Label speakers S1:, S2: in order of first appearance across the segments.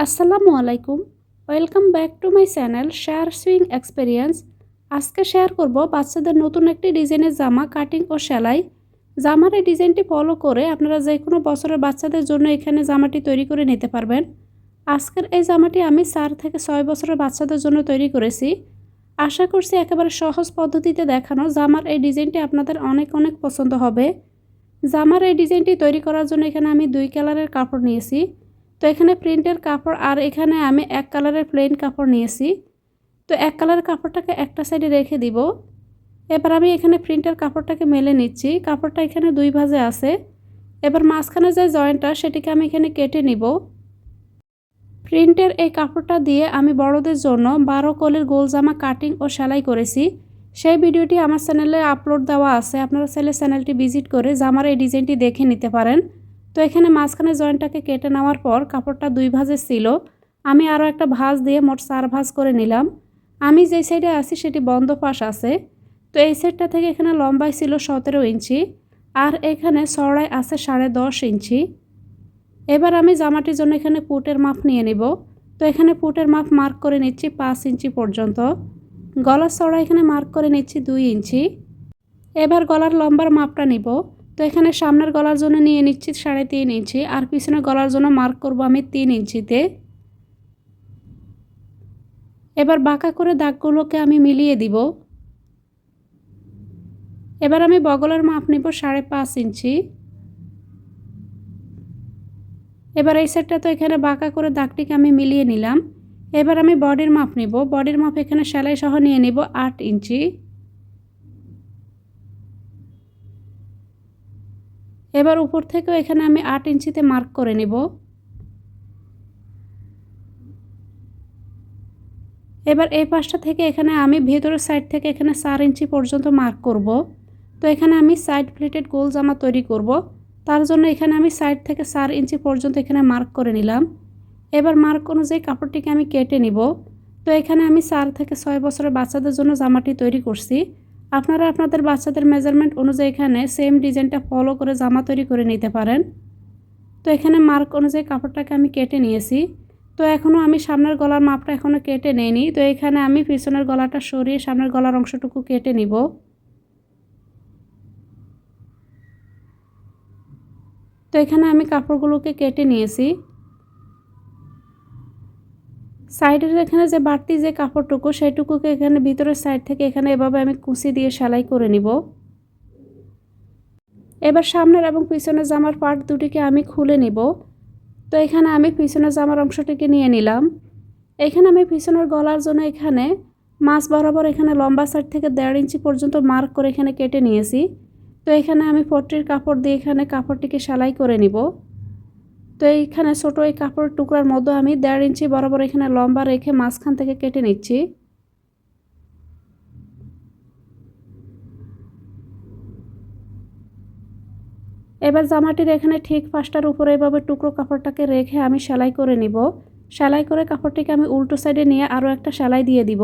S1: আসসালামু আলাইকুম। Welcome back to my channel share swing experience. আজকে শেয়ার করব বাচ্চাদের নতুন একটি ডিজাইনের জামা কাটিং ও সেলাই। জামার এই ডিজাইনটি ফলো করে আপনারা যে কোনো বছরের বাচ্চাদের জন্য এখানে জামাটি তৈরি করে নিতে পারবেন। আজকের এই জামাটি আমি 4 থেকে 6 বছরের বাচ্চাদের জন্য তৈরি করেছি। আশা করছি একেবারে সহজ পদ্ধতিতে দেখানো জামার এই ডিজাইনটি আপনাদের অনেক অনেক পছন্দ হবে। জামার এই ডিজাইনটি তৈরি করার জন্য এখানে আমি 2 কালারের কাপড় নিয়েছি। তো এখানে প্রিন্টের কাপড় আর এখানে আমি 1 কালারের প্লেন কাপড় নিয়েছি। তো 1 কালারের কাপড়টাকে একটা সাইডে রেখে দিব। এবার আমি এখানে প্রিন্টের কাপড়টাকে মেলে নিচ্ছি। কাপড়টা এখানে 2 ভাঁজে আছে। এবার মাঝখানে যে জয়েন্টটা সেটিকে আমি এখানে কেটে নিব। প্রিন্টের এই কাপড়টা দিয়ে আমি বড়দের জন্য 12 কলির গোল জামা কাটিং ও সেলাই করেছি। সেই ভিডিওটি আমার চ্যানেলে আপলোড দেওয়া আছে। আপনারা চাইলে চ্যানেলটি ভিজিট করে জামার এই ডিজাইনটি দেখে নিতে পারেন। তো এখানে মাঝখানে জয়েন্টটাকে কেটে নেওয়ার পর কাপড়টা 2 ভাঁজে ছিল। আমি আরও একটা ভাঁজ দিয়ে মোট 4 ভাঁজ করে নিলাম। আমি যেই সাইডে আছি সেটি বন্ধ পাশ আছে। তো এই সাইডটা থেকে এখানে লম্বাই ছিল 17 ইঞ্চি আর এখানে চওড়াই আছে 10.5 ইঞ্চি। এবার আমি জামাটির জন্য এখানে পুটের মাপ নিয়ে নেব। তো এখানে পুটের মাপ মার্ক করে নিচ্ছি 5 ইঞ্চি পর্যন্ত। গলার চওড়া এখানে মার্ক করে নিচ্ছি 2 ইঞ্চি। এবার গলার লম্বার মাপটা নিব। তো এখানে সামনের গলার জন্য নিয়ে নিচ্ছি 3.5 ইঞ্চি আর পিছনের গলার জন্য মার্ক করব আমি 3 ইঞ্চিতে। এবার বাঁকা করে দাগগুলোকে আমি মিলিয়ে দিব। এবার আমি বগলের মাপ নিব 5.5 ইঞ্চি। এবার এই সাইডটা তো এখানে বাঁকা করে দাগটিকে আমি মিলিয়ে নিলাম। এবার আমি বডির মাপ নিব। বডির মাপ এখানে সেলাই সহ নিয়ে নিব 8 ইঞ্চি। এবার উপর থেকেও এখানে আমি 8 ইঞ্চিতে মার্ক করে নেব। এবার এই পাশটা থেকে এখানে আমি ভেতরের সাইড থেকে এখানে 4 ইঞ্চি পর্যন্ত মার্ক করব। তো এখানে আমি সাইড প্লেটেড গোল জামা তৈরি করব। তার জন্য এখানে আমি সাইড থেকে 4 ইঞ্চি পর্যন্ত এখানে মার্ক করে নিলাম। এবার মার্ক অনুযায়ী কাপড়টিকে আমি কেটে নিব। তো এখানে আমি 4 থেকে 6 বছরের বাচ্চাদের জন্য জামাটি তৈরি করছি। আপনারা আপনাদের বাচ্চাদের মেজারমেন্ট অনুযায়ী এখানে সেম ডিজাইনটা ফলো করে জামা তৈরি করে নিতে পারেন। তো এখানে মার্ক অনুযায়ী কাপড়টাকে আমি কেটে নিয়েছি। তো এখনও আমি সামনের গলার মাপটা এখনও কেটে নেইনি। তো এখানে আমি পিছনের গলাটা সরিয়ে সামনের গলার অংশটুকু কেটে নিব। তো এখানে আমি কাপড়গুলোকে কেটে নিয়েছি। সাইডের এখানে যে বাড়তি যে কাপড়টুকু সেইটুকুকে এখানে ভিতরের সাইড থেকে এখানে এভাবে আমি কুচি দিয়ে সেলাই করে নিব। এবার সামনের এবং পিছনের জামার পার্ট দুটিকে আমি খুলে নিব। তো এখানে আমি পিছনের জামার অংশটিকে নিয়ে নিলাম। এখানে আমি পিছনের গলার জন্য এখানে মাছ বরাবর এখানে লম্বা সাইড থেকে 1.5 ইঞ্চি পর্যন্ত মার্ক করে এখানে কেটে নিয়েছি। তো এখানে আমি পট্টির কাপড় দিয়ে এখানে কাপড়টিকে সেলাই করে নিব। তো এইখানে ছোট এই কাপড়ের টুকরার মধ্যে আমি 1.5 ইঞ্চি বরাবর এখানে লম্বা রেখে মাঝখান থেকে কেটে নিচ্ছি। এবার জামাটির এখানে ঠিক পাশটার উপরে এভাবে টুকরো কাপড়টাকে রেখে আমি সেলাই করে নিব। সেলাই করে কাপড়টিকে আমি উল্টো সাইডে নিয়ে আরও একটা সেলাই দিয়ে দিব।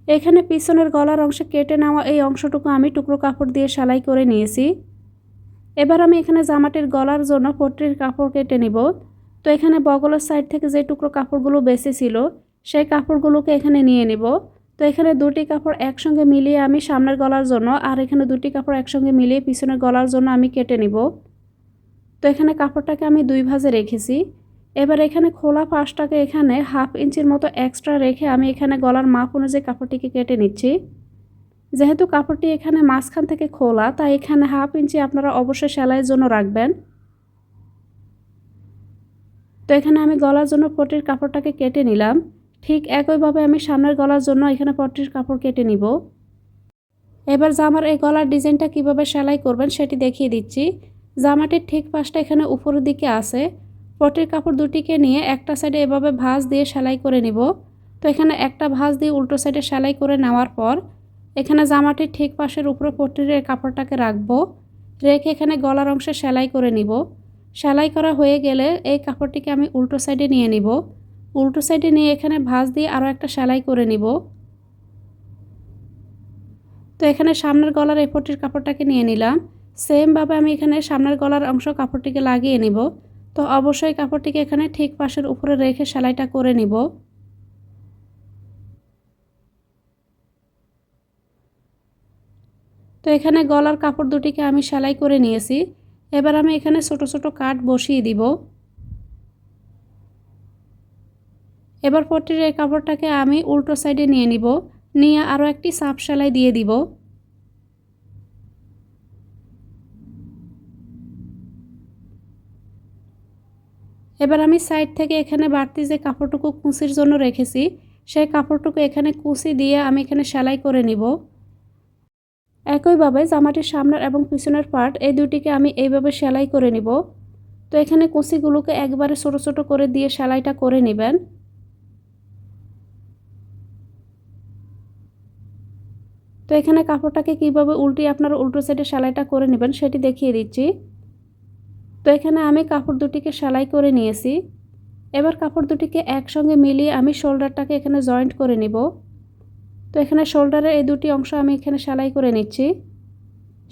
S1: এখানে পিছনের গলার অংশে কেটে নেওয়া এই অংশটুকু আমি টুকরো কাপড় দিয়ে সেলাই করে নিয়েছি। এবার আমি এখানে জামাটির গলার জন্য পট্টির কাপড় কেটে নিব। তো এখানে বগলের সাইড থেকে যে টুকরো কাপড়গুলো বেঁচে ছিল সেই কাপড়গুলোকে এখানে নিয়ে নিব। তো এখানে দুটি কাপড় একসঙ্গে মিলিয়ে আমি সামনের গলার জন্য আর এখানে দুটি কাপড় একসঙ্গে মিলিয়ে পিছনের গলার জন্য আমি কেটে নিব। তো এখানে কাপড়টাকে আমি 2 ভাঁজে রেখেছি। এবার এখানে খোলা পাশটাকে এখানে 1/2 ইঞ্চির মতো এক্সট্রা রেখে আমি এখানে গলার মাপ অনুযায়ী কাপড়টিকে কেটে নিচ্ছি। যেহেতু কাপড়টি এখানে মাঝখান থেকে খোলা তাই এখানে 1/2 ইঞ্চি আপনারা অবশ্যই সেলাইয়ের জন্য রাখবেন। তো এখানে আমি গলার জন্য পট্টির কাপড়টাকে কেটে নিলাম। ঠিক একইভাবে আমি সামনের গলার জন্য এখানে পট্টির কাপড় কেটে নিব। এবার জামার এই গলার ডিজাইনটা কিভাবে সেলাই করবেন সেটি দেখিয়ে দিচ্ছি। জামাটির ঠিক পাশটা এখানে উপরের দিকে আছে। পট্টির কাপড় দুটিকে নিয়ে একটা সাইডে এভাবে ভাঁজ দিয়ে সেলাই করে নিব। তো এখানে একটা ভাঁজ দিয়ে উল্টো সাইডে সেলাই করে নেওয়ার পর এখানে জামাটির ঠিক পাশের উপরে পট্টির কাপড়টাকে রাখবো। রেখে এখানে গলার অংশে সেলাই করে নিব। সেলাই করা হয়ে গেলে এই কাপড়টিকে আমি উল্টো সাইডে নিয়ে নিব। উল্টো সাইডে নিয়ে এখানে ভাঁজ দিয়ে আরও একটা সেলাই করে নিব। তো এখানে সামনের গলার এই পট্টির কাপড়টাকে নিয়ে নিলাম। সেমভাবে আমি এখানে সামনের গলার অংশ কাপড়টিকে লাগিয়ে নিব। তো তো অবশ্যই কাপড়টিকে এখানে ঠিক পাশের উপরে রেখে সেলাইটা করে নিব। তো এখানে গলার কাপড় দুটিকে আমি সেলাই করে নিয়েছি। এবার আমি এখানে ছোট ছোট কাট বসিয়ে দিব। এবার পট্টির এই কাপড়টাকে আমি উল্টো সাইডে নিয়ে নিব, নিয়ে আরও একটি সাপ সেলাই দিয়ে দিব। এবার আমি সাইড থেকে এখানে বাড়তি যে কাপড়টুকু কুচির জন্য রেখেছি সেই কাপড়টুকু এখানে কুচি দিয়ে আমি এখানে সেলাই করে নিব। একইভাবে জামাটির সামনের এবং পিছনের পার্ট এই দুটিকে আমি এইভাবে সেলাই করে নিব। তো এখানে কুচিগুলোকে একবারে ছোট ছোট করে দিয়ে সেলাইটা করে নেবেন। তো এখানে কাপড়টাকে কিভাবে উল্টিয়ে আপনারা উল্টো সাইডে সেলাইটা করে নেবেন সেটি দেখিয়ে দিচ্ছি। তো এখানে আমি কাপড় দুটিকে সেলাই করে নিয়েছি। এবার কাপড় দুটিকে একসঙ্গে মিলিয়ে আমি শোল্ডারটাকে এখানে জয়েন্ট করে নিব। তো এখানে শোল্ডারের এই দুটি অংশ আমি এখানে সেলাই করে নিচ্ছি।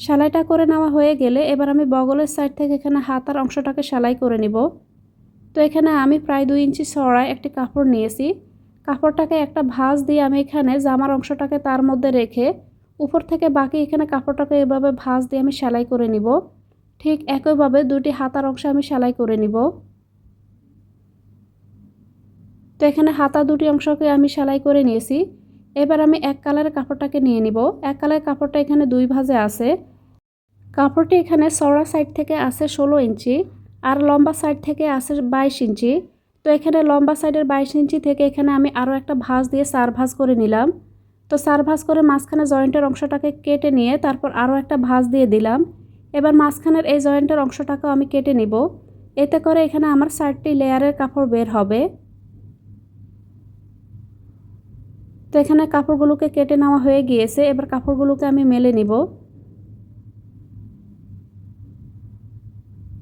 S1: সেলাইটা করে নেওয়া হয়ে গেলে এবার আমি বগলের সাইড থেকে এখানে হাতার অংশটাকে সেলাই করে নিব। তো এখানে আমি প্রায় 2 ইঞ্চি চওড়ায় একটি কাপড় নিয়েছি। কাপড়টাকে একটা ভাঁজ দিয়ে আমি এখানে জামার অংশটাকে তার মধ্যে রেখে উপর থেকে বাকি এখানে কাপড়টাকে এভাবে ভাঁজ দিয়ে আমি সেলাই করে নিব। ঠিক একইভাবে দুটি হাতার অংশ আমি সেলাই করে নিব। তো এখানে হাতা দুটি অংশকে আমি সেলাই করে নিয়েছি। এবার আমি এক কালারের কাপড়টাকে নিয়ে নিব। এক কালারের কাপড়টা এখানে 2 ভাঁজে আছে। কাপড়টি এখানে চওড়া সাইড থেকে আছে 16 ইঞ্চি আর লম্বা সাইড থেকে আছে 22 ইঞ্চি। তো এখানে লম্বা সাইডের 22 ইঞ্চি থেকে এখানে আমি আরও একটা ভাঁজ দিয়ে 4 ভাঁজ করে নিলাম। তো 4 ভাঁজ করে মাঝখানে জয়েন্টের অংশটাকে কেটে নিয়ে তারপর আরও একটা ভাঁজ দিয়ে দিলাম। এবার মাঝখানের এই জয়েন্টের অংশটাকেও আমি কেটে নিব। এতে করে এখানে আমার 4টি লেয়ারের কাপড় বের হবে। তো এখানে কাপড়গুলোকে কেটে নেওয়া হয়ে গিয়েছে। এবার কাপড়গুলোকে আমি মেলে নিব।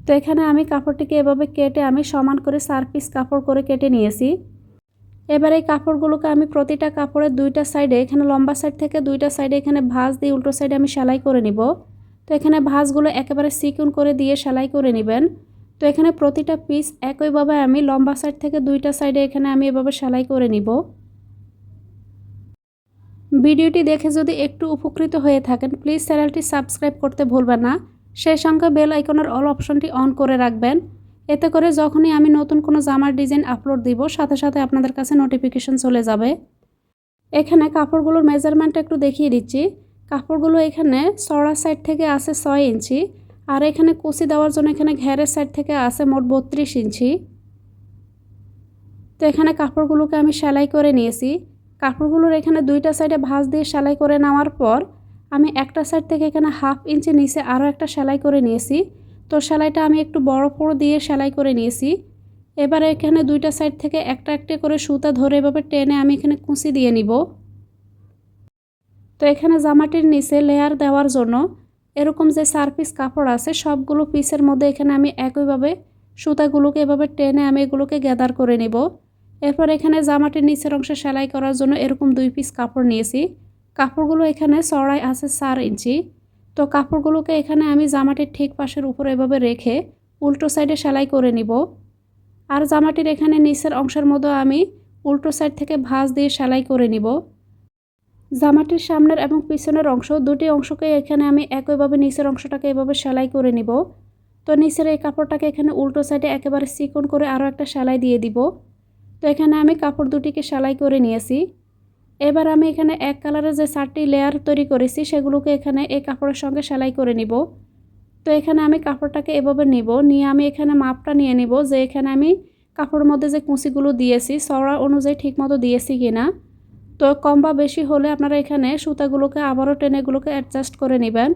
S1: তো এখানে আমি কাপড়টিকে এভাবে কেটে আমি সমান করে 4 পিস কাপড় করে কেটে নিয়েছি। এবার এই কাপড়গুলোকে আমি প্রতিটা কাপড়ের দুইটা সাইডে এখানে লম্বা সাইড থেকে দুইটা সাইডে এখানে ভাঁজ দিয়ে উল্টো সাইডে আমি সেলাই করে নিব। তো এখানে ভাঁজগুলো একেবারে চিকন করে দিয়ে সেলাই করে নেবেন। তো এখানে প্রতিটা পিস একইভাবে আমি লম্বা সাইড থেকে দুইটা সাইডে এখানে আমি এভাবে সেলাই করে নিব। ভিডিওটি দেখে যদি একটু উপকৃত হয়ে থাকেন প্লিজ চ্যানেলটি সাবস্ক্রাইব করতে ভুলবেন না। সেই সঙ্গে বেল আইকনের অল অপশনটি অন করে রাখবেন। এতে করে যখনই আমি নতুন কোনো জামার ডিজাইন আপলোড দিব সাথে সাথে আপনাদের কাছে নোটিফিকেশন চলে যাবে। এখানে কাপড়গুলোর মেজারমেন্ট একটু দেখিয়ে দিচ্ছি। কাপড়গুলো এখানে চওড়া সাইড থেকে আছে 6 ইঞ্চি আর এখানে কুচি দেওয়ার জন্য এখানে ঘেরের সাইড থেকে আছে মোট 32 ইঞ্চি। তো এখানে কাপড়গুলোকে আমি সেলাই করে নিয়েছি। কাপড়গুলোর এখানে দুইটা সাইডে ভাঁজ দিয়ে সেলাই করে নেওয়ার পর আমি একটা সাইড থেকে এখানে 1/2 ইঞ্চি নিচে আরও একটা সেলাই করে নিয়েছি। তো সেলাইটা আমি একটু বড় করে দিয়ে সেলাই করে নিয়েছি। এবারে এখানে দুইটা সাইড থেকে একটা একটা করে সুতা ধরে এভাবে টেনে আমি এখানে কুঁচি দিয়ে নিব। তো এখানে জামাটির নিচে লেয়ার দেওয়ার জন্য এরকম যে 4 পিস কাপড় আছে সবগুলো পিসের মধ্যে এখানে আমি একইভাবে সুতাগুলোকে এভাবে টেনে আমি এগুলোকে গ্যাদার করে নেব। এরপর এখানে জামাটির নিচের অংশে সেলাই করার জন্য এরকম 2 পিস কাপড় নিয়েছি। কাপড়গুলো এখানে চওড়ায় আছে 4 ইঞ্চি। তো কাপড়গুলোকে এখানে আমি জামাটির ঠিক পাশের উপরে এভাবে রেখে উল্টো সাইডে সেলাই করে নিব। আর জামাটির এখানে নিচের অংশের মধ্যে আমি উল্টো সাইড থেকে ভাঁজ দিয়ে সেলাই করে নিব। জামাটির সামনের এবং পিছনের অংশ দুটি অংশকে এখানে আমি একইভাবে নিচের অংশটাকে এভাবে সেলাই করে নিব। তো নিচের এই কাপড়টাকে এখানে উল্টো সাইডে একেবারে চিকন করে আরও একটা সেলাই দিয়ে দিব। তো এখানে আমি কাপড় দুটিকে সেলাই করে নিয়েছি। এবার আমি এখানে এক কালারের যে 4টি লেয়ার তৈরি করেছি সেগুলোকে এখানে এই কাপড়ের সঙ্গে সেলাই করে নিব। তো এখানে আমি কাপড়টাকে এভাবে নিব, নিয়ে আমি এখানে মাপটা নিয়ে নিব যে এখানে আমি কাপড়ের মধ্যে যে কুচিগুলো দিয়েছি চওড়া অনুযায়ী ঠিকমতো দিয়েছি কিনা। তো কম বা বেশি হলে আপনারা এখানে সুতাগুলোকে আবারও টেনে এগুলোকে অ্যাডজাস্ট করে নেবেন।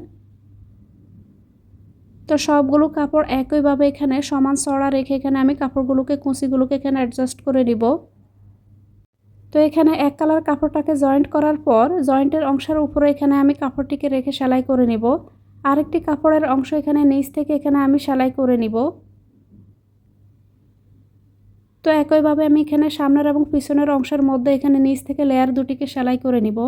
S1: তো সবগুলো কাপড় একইভাবে এখানে সমান চওড়া রেখে এখানে আমি কাপড়গুলোকে কুচিগুলোকে এখানে অ্যাডজাস্ট করে নিব। তো এখানে এক কালার কাপড়টাকে জয়েন্ট করার পর জয়েন্টের অংশের উপরে এখানে আমি কাপড়টিকে রেখে সেলাই করে নিব। আরেকটি কাপড়ের অংশ এখানে নিচ থেকে এখানে আমি সেলাই করে নিব। তো একইভাবে আমি এখানে সামনের এবং পিছনের অংশের মধ্যে এখানে নিচ থেকে লেয়ার দুটিকে সেলাই করে নিব।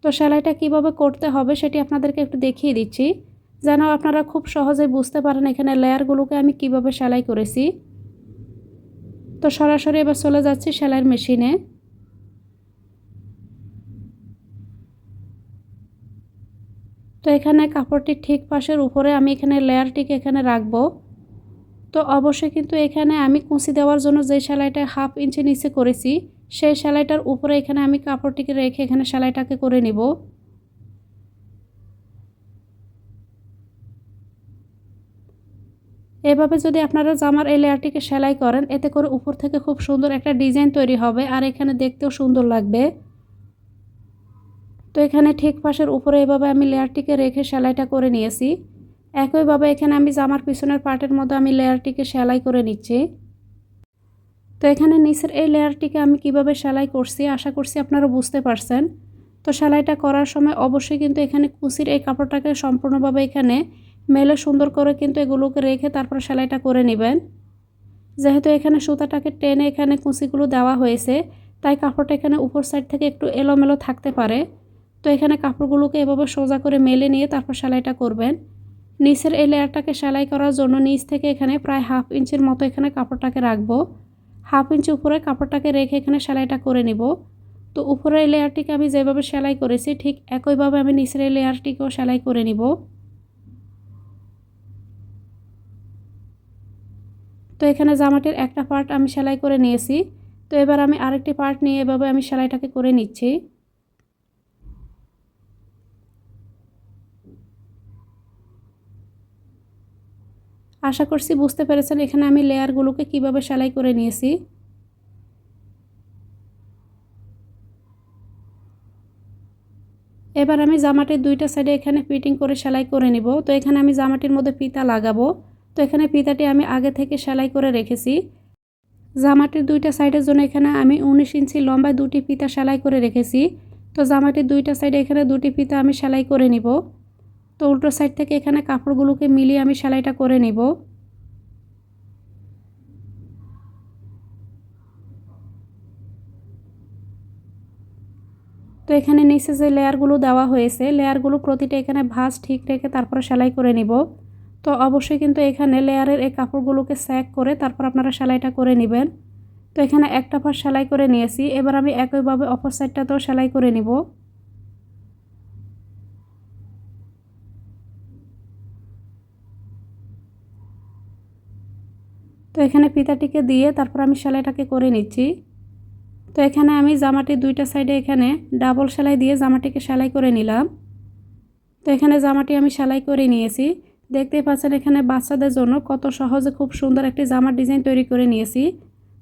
S1: তো সেলাইটা কিভাবে করতে হবে সেটি আপনাদেরকে একটু দেখিয়ে দিচ্ছি। যেন আপনারা খুব সহজে বুঝতে পারেন এখানে লেয়ারগুলোকে আমি কিভাবে সেলাই করেছি। তো সরাসরি এবার চলে যাচ্ছি সেলাইয়ের মেশিনে। তো এখানে কাপড়টির ঠিক পাশের উপরে আমি এখানে লেয়ারটিকে এখানে রাখবো। তো অবশ্যই কিন্তু এখানে আমি কুঁচি দেওয়ার জন্য যে সেলাইটা 1/2 ইঞ্চি নিচে করেছি সেই সেলাইটার উপরে এখানে আমি কাপড়টিকে রেখে এখানে সেলাইটাকে করে নিব। এভাবে যদি আপনারা জামার এই লেয়ারটিকে সেলাই করেন এতে করে উপর থেকে খুব সুন্দর একটা ডিজাইন তৈরি হবে আর এখানে দেখতেও সুন্দর লাগবে। তো এখানে ঠিক পাশের উপরে এভাবে আমি লেয়ারটিকে রেখে সেলাইটা করে নিয়েছি। একইভাবে এখানে আমি জামার পিছনের পার্টের মধ্যে আমি লেয়ারটিকে সেলাই করে নিচ্ছি। তো এখানে নিচের এই লেয়ারটিকে আমি কিভাবে সেলাই করছি আশা করছি আপনারা বুঝতে পারছেন। তো সেলাইটা করার সময় অবশ্যই কিন্তু এখানে কুচির এই কাপড়টাকে সম্পূর্ণভাবে এখানে মেলে সুন্দর করে কিন্তু এগুলোকে রেখে তারপর সেলাইটা করে নেবেন। যেহেতু এখানে সুতাটাকে টেনে এখানে কুচিগুলো দেওয়া হয়েছে তাই কাপড়টা এখানে উপর সাইড থেকে একটু এলোমেলো থাকতে পারে। তো এখানে কাপড়গুলোকে এভাবে সোজা করে মেলে নিয়ে তারপর সেলাইটা করবেন। নিচের এই লেয়ারটাকে সেলাই করার জন্য নিচ থেকে এখানে প্রায় 1/2 ইঞ্চির মতো এখানে কাপড়টাকে রাখবো। 1/2 ইঞ্চি উপরে কাপড়টাকে রেখে এখানে সেলাইটা করে নিব। তো উপরের এই লেয়ারটিকে আমি যেভাবে সেলাই করেছি ঠিক একইভাবে আমি নিচের এই লেয়ারটিকেও সেলাই করে নিব। তো এখানে জামাটির একটা পার্ট আমি সেলাই করে নিয়েছি। তো এবার আমি আরেকটি পার্ট নিয়ে এভাবে আমি সেলাইটাকে করে নিচ্ছি। আশা করছি বুঝতে পেরেছেন এখানে আমি লেয়ারগুলোকে কিভাবে সেলাই করে নিয়েছি। এবার আমি জামাটির দুইটা সাইডে এখানে ফিটিং করে সেলাই করে নিব। তো এখানে আমি জামাটির মধ্যে ফিতা লাগাবো। তো এখানে ফিতাটি আমি আগে থেকে সেলাই করে রেখেছি। জামাটির দুইটা সাইডের জন্য এখানে আমি 19 ইঞ্চি লম্বায় দুটি ফিতা সেলাই করে রেখেছি। তো জামাটির দুইটা সাইডে এখানে দুটি ফিতা আমি সেলাই করে নিব। তো উল্টো সাইড থেকে এখানে কাপড়গুলোকে মিলিয়ে আমি সেলাইটা করে নিব। তো এখানে নিচে যে লেয়ারগুলো দেওয়া হয়েছে লেয়ারগুলো প্রতিটা এখানে ভাঁজ ঠিক রেখে তারপরে সেলাই করে নিব। তো অবশ্যই কিন্তু এখানে লেয়ারের এই কাপড়গুলোকে স্যাক করে তারপর আপনারা সেলাইটা করে নেবেন। তো এখানে একটা পাশ সেলাই করে নিয়েছি। এবার আমি একইভাবে অপর সাইডটাতেও সেলাই করে নিব। তো এখানে ফিতাটিকে দিয়ে তারপর আমি সেলাইটাকে করে নিচ্ছি। তো এখানে আমি জামাটির দুইটা সাইডে এখানে ডাবল সেলাই দিয়ে জামাটিকে সেলাই করে নিলাম। তো এখানে জামাটি আমি সেলাই করে নিয়েছি। দেখতেই পাচ্ছেন এখানে বাচ্চাদের জন্য কত সহজে খুব সুন্দর একটি জামার ডিজাইন তৈরি করে নিয়েছি।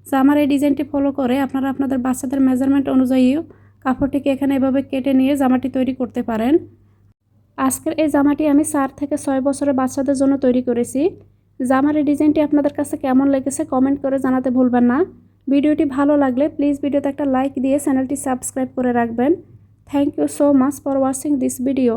S1: জামার এই ডিজাইনটি ফলো করে আপনারা আপনাদের বাচ্চাদের মেজারমেন্ট অনুযায়ীও কাপড়টিকে এখানে এভাবে কেটে নিয়ে জামাটি তৈরি করতে পারেন। আজকের এই জামাটি আমি 4 থেকে 6 বছরের বাচ্চাদের জন্য তৈরি করেছি। জামার এই ডিজাইনটি আপনাদের কাছে কেমন লেগেছে কমেন্ট করে জানাতে ভুলবেন না। ভিডিওটি ভালো লাগলে প্লিজ ভিডিওতে একটা লাইক দিয়ে চ্যানেলটি সাবস্ক্রাইব করে রাখবেন। Thank you so much for watching this video.